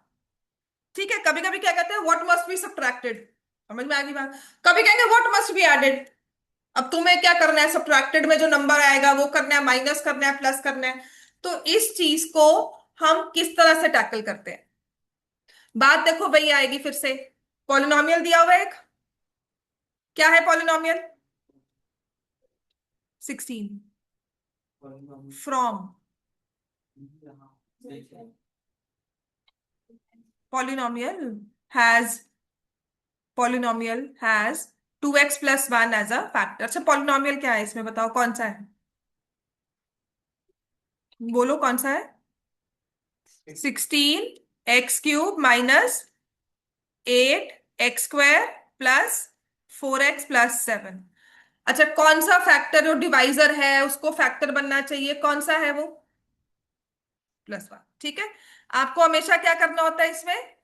ठीक है, कभी कभी क्या कहते हैं, व्हाट मस्ट बी सब्ट्रैक्टेड, समझ में आ गई बात। कभी कहेंगे व्हाट मस्ट बी एडेड। अब तुम्हें क्या करना है, सब्ट्रैक्टेड में जो नंबर आएगा वो करना है, माइनस करना है, प्लस करना है। तो इस चीज को हम किस तरह से टैकल करते हैं, बात देखो वही आएगी फिर से। पॉलिनोमियल दिया हुआ है एक, क्या है polynomial, 16 from, polynomial has, polynomial has 2x+1 as a factor. अच्छा पॉलिनोमियल क्या है इसमें बताओ, कौन सा है, बोलो कौन सा है। 16x³ -8x² +4x+7। अच्छा कौन सा फैक्टर जो डिवाइजर है उसको फैक्टर बनना चाहिए, कौन सा है वो, +1। ठीक है, आपको हमेशा क्या करना होता है इसमें,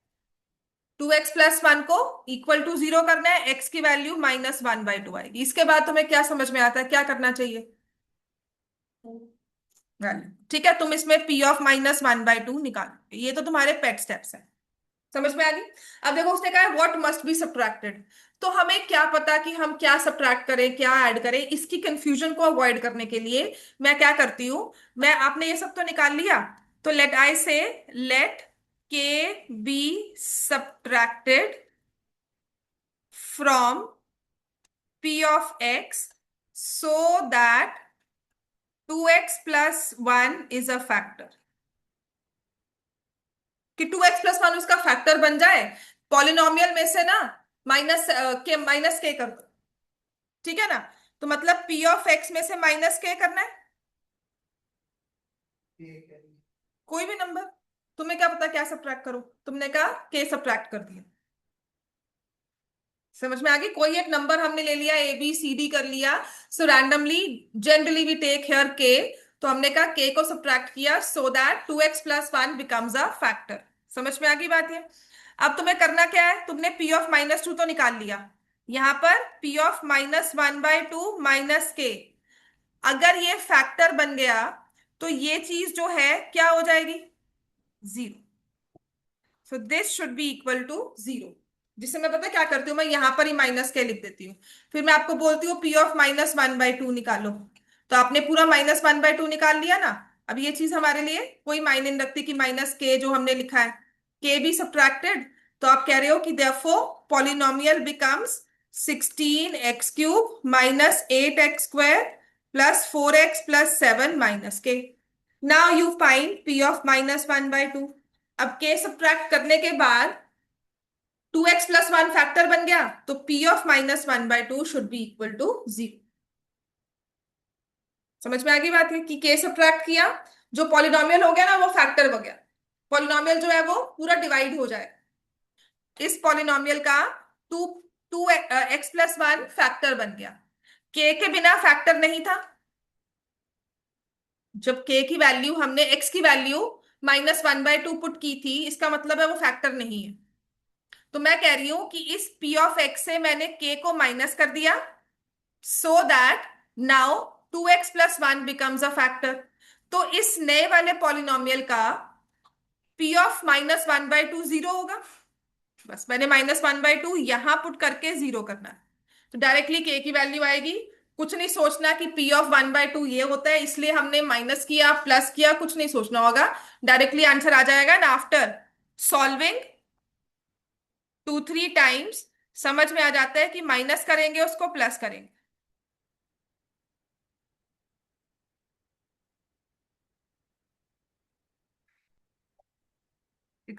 2x+1 को इक्वल टू 0 करना है, x की वैल्यू -1/2 आएगी। इसके बाद तुम्हें क्या समझ में आता है, क्या करना चाहिए, वैल्यू। ठीक है, तुम इसमें p(-1/2) निकालो, ये तो तुम्हारे पेट स्टेप्स हैं, समझ में आ गई। अब देखो उसने कहा है व्हाट मस्ट बी सब्ट्रैक्टेड, तो हमें क्या पता कि हम क्या सब्ट्रैक्ट करें क्या ऐड करें, इसकी कंफ्यूजन को अवॉइड करने के लिए मैं क्या करती हूं, मैं, आपने ये सब तो निकाल लिया, तो लेट आई से, late K be subtracted from p of x so that 2x+1 is a factor, कि 2x+1 उसका फैक्टर बन जाए। पॉलिनोमियल में से ना माइनस के कर दो, ठीक है ना। तो मतलब p ऑफ x में से -k करना है, कोई भी नंबर, तुम्हें क्या पता क्या सब्ट्रैक्ट करो, तुमने कहा k सब्ट्रैक्ट कर दिया, समझ में आ गई। कोई एक नंबर हमने ले लिया, ए बी सी डी कर लिया, so randomly generally we take here k, तो हमने कहा k को सब्ट्रैक्ट किया so that 2x+1 becomes a factor. समझ में आ गई बात ये। अब तुम्हें करना क्या है, तुमने p(-2) तो निकाल लिया, यहां पर p(-1/2 -k), अगर ये फैक्टर बन गया तो ये चीज जो है क्या हो जाएगी, 0। So this should be equal to 0, जिससे मैं पता क्या करती हूँ, मैं यहां पर ही -k लिख देती हूँ, फिर मैं आपको बोलती हूँ p(-1/2) निकालो, तो आपने पूरा -1/2 निकाल लिया ना। अब ये चीज हमारे लिए कोई मायने नहीं रखती कि -k जो हमने लिखा है, k भी सब्ट्रैक्टेड, तो आप कह रहे हो कि therefore polynomial becomes 16x³ -8x² +4x+7 -k। Now you find p(-1/2)। अब k सब्ट्रैक्ट करने के बाद 2x+1 फैक्टर बन गया, तो p(-1/2) should be equal to 0। समझ में आ गई बात है कि k सब्ट्रैक्ट किया, जो पॉलिनोमियल हो गया ना वो फैक्टर हो गया, पॉलिनोमियल जो है वो पूरा डिवाइड हो जाए, इस पॉलिनोमियल का टू टू x+1 फैक्टर बन गया, k के बिना फैक्टर नहीं था। जब k की वैल्यू हमने x की वैल्यू -1/2 पुट की थी, इसका मतलब है वो फैक्टर नहीं है। तो मैं कह रही हूं कि इस p ऑफ x से मैंने k को माइनस कर दिया so that now 2x+1 becomes a factor. तो इस नए वाले पॉलिनोमियल का p ऑफ -1/2 0 होगा, बस मैंने -1/2 यहां पुट करके 0 करना है, तो डायरेक्टली k की वैल्यू आएगी। कुछ नहीं सोचना कि p(-1/2) ये होता है इसलिए हमने माइनस किया प्लस किया, कुछ नहीं सोचना होगा, डायरेक्टली आंसर आ जाएगा ना। आफ्टर सॉल्विंग 2-3 टाइम्स समझ में आ जाता है कि माइनस करेंगे उसको प्लस करेंगे।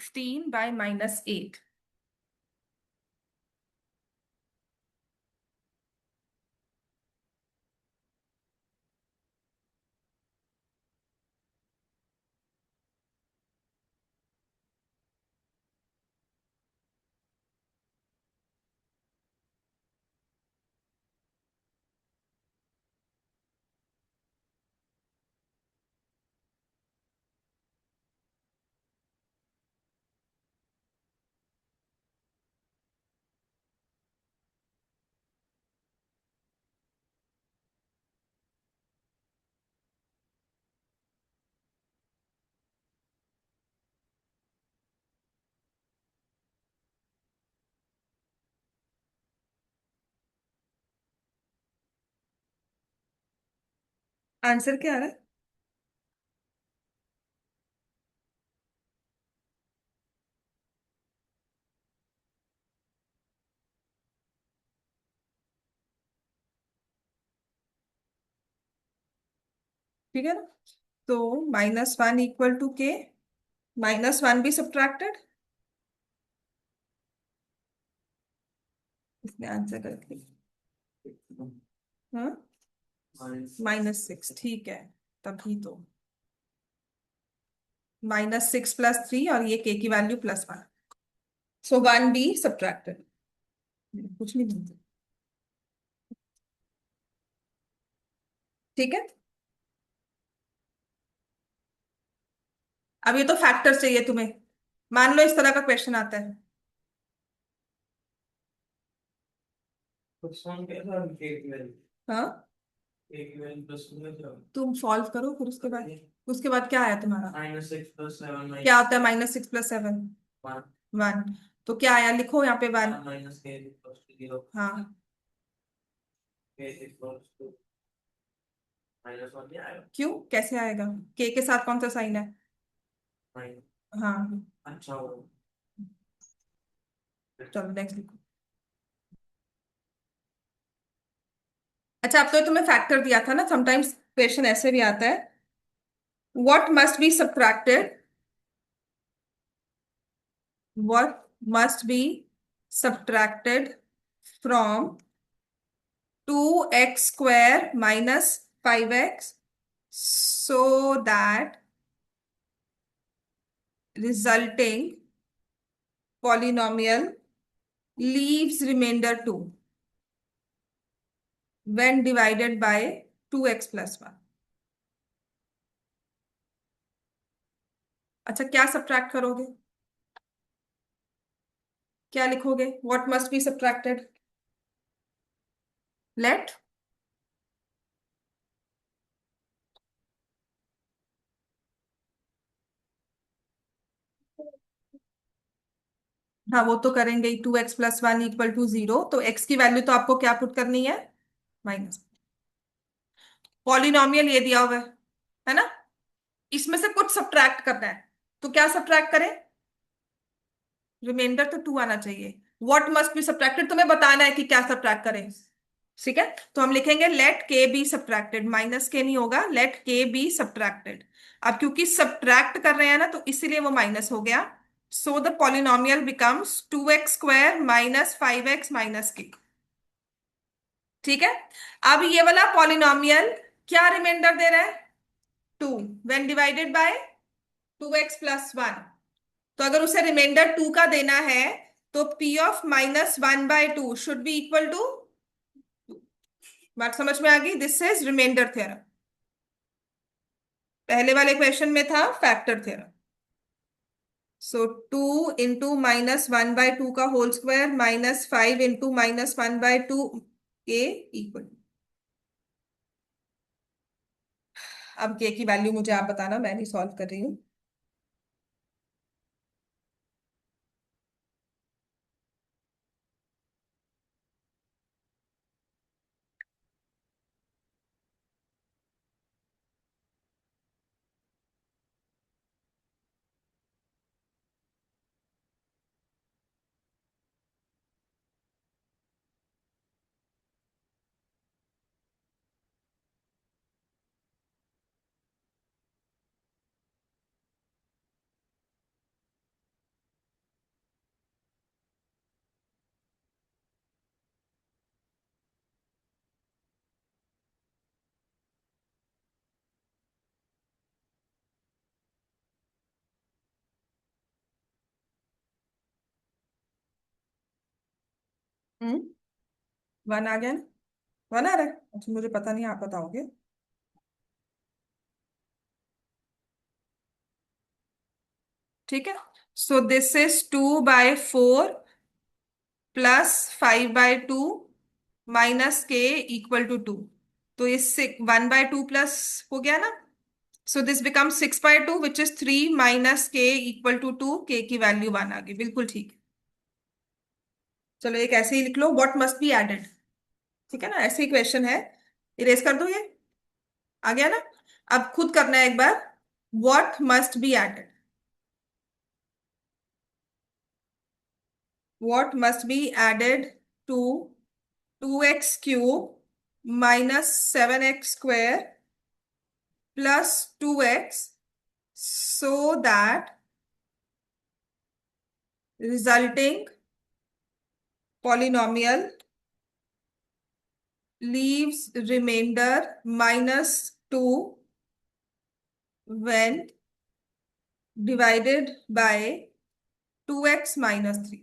16/-8। आंसर क्या आ रहा है? ठीक है ना? तो -1 = K, -1 भी सब्ट्रैक्टेड। इसने आंसर कर दिया। हाँ, -6, ठीक है। तभी तो -6 + 3, और ये K की वैल्यू +1। सो 1 भी सब्ट्रैक्टेड। कुछ नहीं बोलते। ठीक है। अब ये तो फैक्टर चाहिए तुम्हें। मान लो इस तरह का क्वेश्चन आता है। हाँ, तुम सॉल्व करो, फिर उसके बाद क्या आया तुम्हारा? क्या होता है -6 + 7? 1। तो क्या आया, लिखो यहाँ पे 1। हाँ, क्यों, कैसे आएगा? के साथ कौन सा साइन है? हाँ, चलो नेक्स्ट लिखो। अच्छा, अब तो तुम्हें फैक्टर दिया था ना, समटाइम्स क्वेश्चन ऐसे भी आता है। What must be subtracted, what must be subtracted from 2x² - 5x so that resulting polynomial leaves remainder 2 when divided by 2x + 1। अच्छा, क्या सब्ट्रैक्ट करोगे? क्या लिखोगे? what must be subtracted? let। हाँ, वो तो करेंगे ही। 2x + 1 = 0, तो x की वैल्यू तो आपको क्या पुट करनी है? माइनस। पॉलिनोमियल ये दिया हुआ है ना? इसमें से कुछ सब्ट्रैक्ट करना है, तो क्या सब्ट्रैक्ट करें? रिमाइंडर तो 2 आना चाहिए। व्हाट मस्ट बी सब्ट्रैक्टेड, तुम्हें बताना है कि क्या सब्ट्रैक्ट करें। ठीक है, तो हम लिखेंगे late K be subtracted. Minus के नहीं होगा, लेट के बी सब्ट्रैक्टेड। अब क्योंकि सब्ट्रैक्ट कर रहे हैं ना, तो इसीलिए वो माइनस हो गया। So the polynomial becomes 2x² - 5x - k। ठीक है। अब ये वाला पॉलिनोमियल क्या रिमाइंडर दे रहा है? 2 व्हेन डिवाइडेड बाय 2x + 1। तो अगर उसे रिमाइंडर 2 का देना है, तो P(-1/2) should be equal to. बात समझ में आ गई? This is remainder theorem. पहले वाले क्वेश्चन में था फैक्टर थ्योरम। सो 2 × -1/2 का होल स्क्वायर -5 × -1/2 के इक्वल। अब के की वैल्यू मुझे आप बताना, मैं नहीं सॉल्व कर रही हूँ। वन आ गया ना? वन आ रहा है? अच्छा, मुझे पता नहीं, आप बताओगे। ठीक है। So this is 2/4 plus 5/2 minus के इक्वल टू 2। तो ये 1/2 प्लस हो गया ना। So this become 6/2 which is 3 minus के इक्वल टू 2। के की वैल्यू 1 आ गई, बिल्कुल ठीक। चलो एक ऐसे ही लिख लो, व्हाट मस्ट बी एडेड। ठीक है ना, ऐसे ही क्वेश्चन है। इरेज कर दो ये। आ गया ना? अब खुद करना है एक बार। What must be added. What must be added to 2x³ minus 7x² plus 2x so that resulting polynomial leaves remainder -2 when divided by 2x - 3।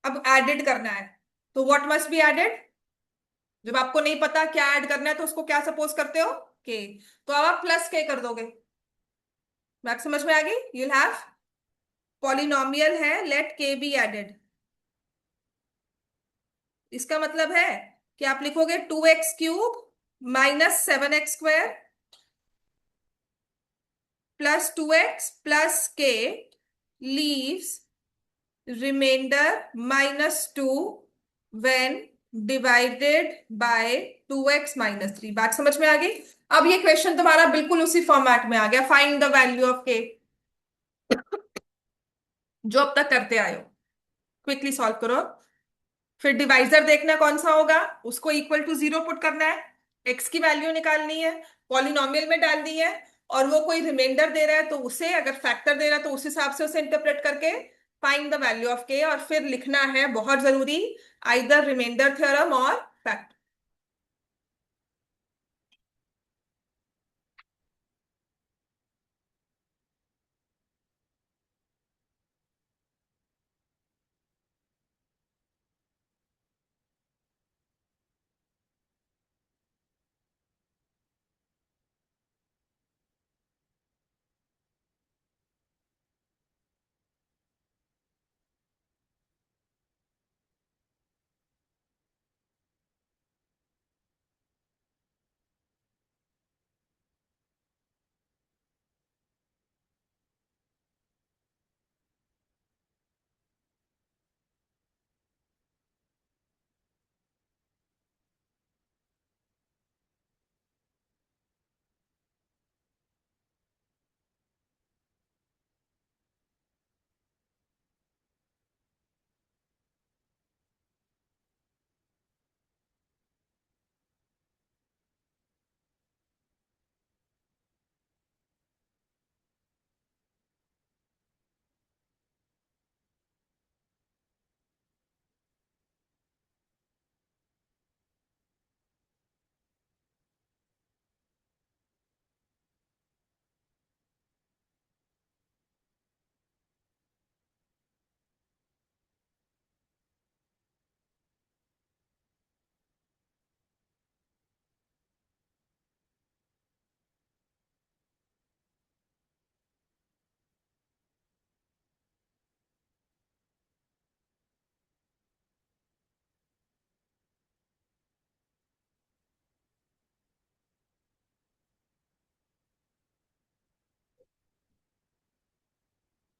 अब एडेड करना है, तो व्हाट मस्ट बी एडेड। जब आपको नहीं पता क्या ऐड करना है तो उसको क्या सपोज करते हो? के। तो अब आप प्लस के कर दोगे। बात समझ में आ गई? यूल हैव पॉलिनोमियल है, लेट के बी एडेड। इसका मतलब है कि आप लिखोगे 2x³ minus 7x² plus 2x plus K leaves remainder -2 when divided by 2x - 3। बात समझ में आ गई? अब ये क्वेश्चन तुम्हारा बिल्कुल उसी फॉर्मेट में आ गया, फाइंड द वैल्यू ऑफ के, जो अब तक करते आए हो। क्विकली सॉल्व करो। फिर डिवाइजर देखना कौन सा होगा, उसको इक्वल टू 0 पुट करना है, एक्स की वैल्यू निकालनी है, पॉलिनोमियल में डालनी है, और वो कोई रिमाइंडर दे रहा है तो उसे, अगर फैक्टर दे रहा है तो उस हिसाब से उसे इंटरप्रेट करके फाइंड द वैल्यू ऑफ के। और फिर लिखना है, बहुत जरूरी, आइदर रिमाइंडर थ्योरम और फैक्टर।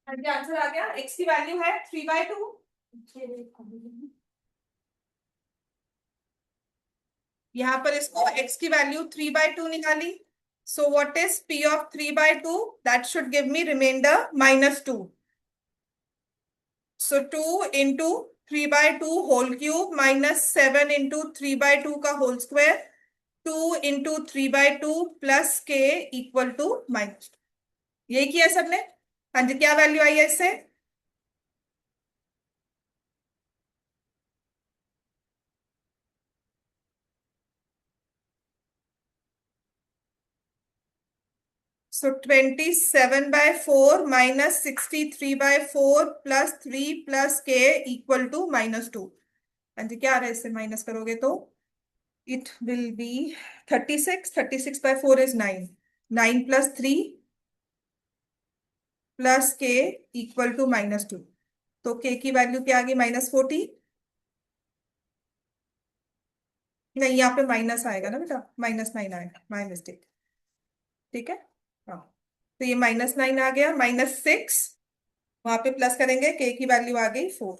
आंसर आ गया, एक्स की वैल्यू है 3/2। यहां पर इसको x की वैल्यू 3/2 निकाली। So what is p of 3/2? That should give me remainder -2। सो 2 × 3/2 होल क्यूब माइनस 7 × 3/2 का whole square, 2 × 3/2 plus k equal to -2। यही किया सबने? हाँ जी, क्या वैल्यू आई है इससे? सो 27/4 minus 63/4 plus 3 plus k equal to -2। हाँ जी, क्या आ रहा है, इससे माइनस करोगे तो it will be 36, 36/4 is 9, 9 + 3 + k = -2। तो k की वैल्यू क्या आ गई, -40। नहीं, यहाँ पे माइनस आएगा ना बेटा, -9 आएगा, माई मिस्टेक। ठीक है। हाँ, तो ये -9 आ गया, -6, वहां पे प्लस करेंगे, k की वैल्यू आ गई 4।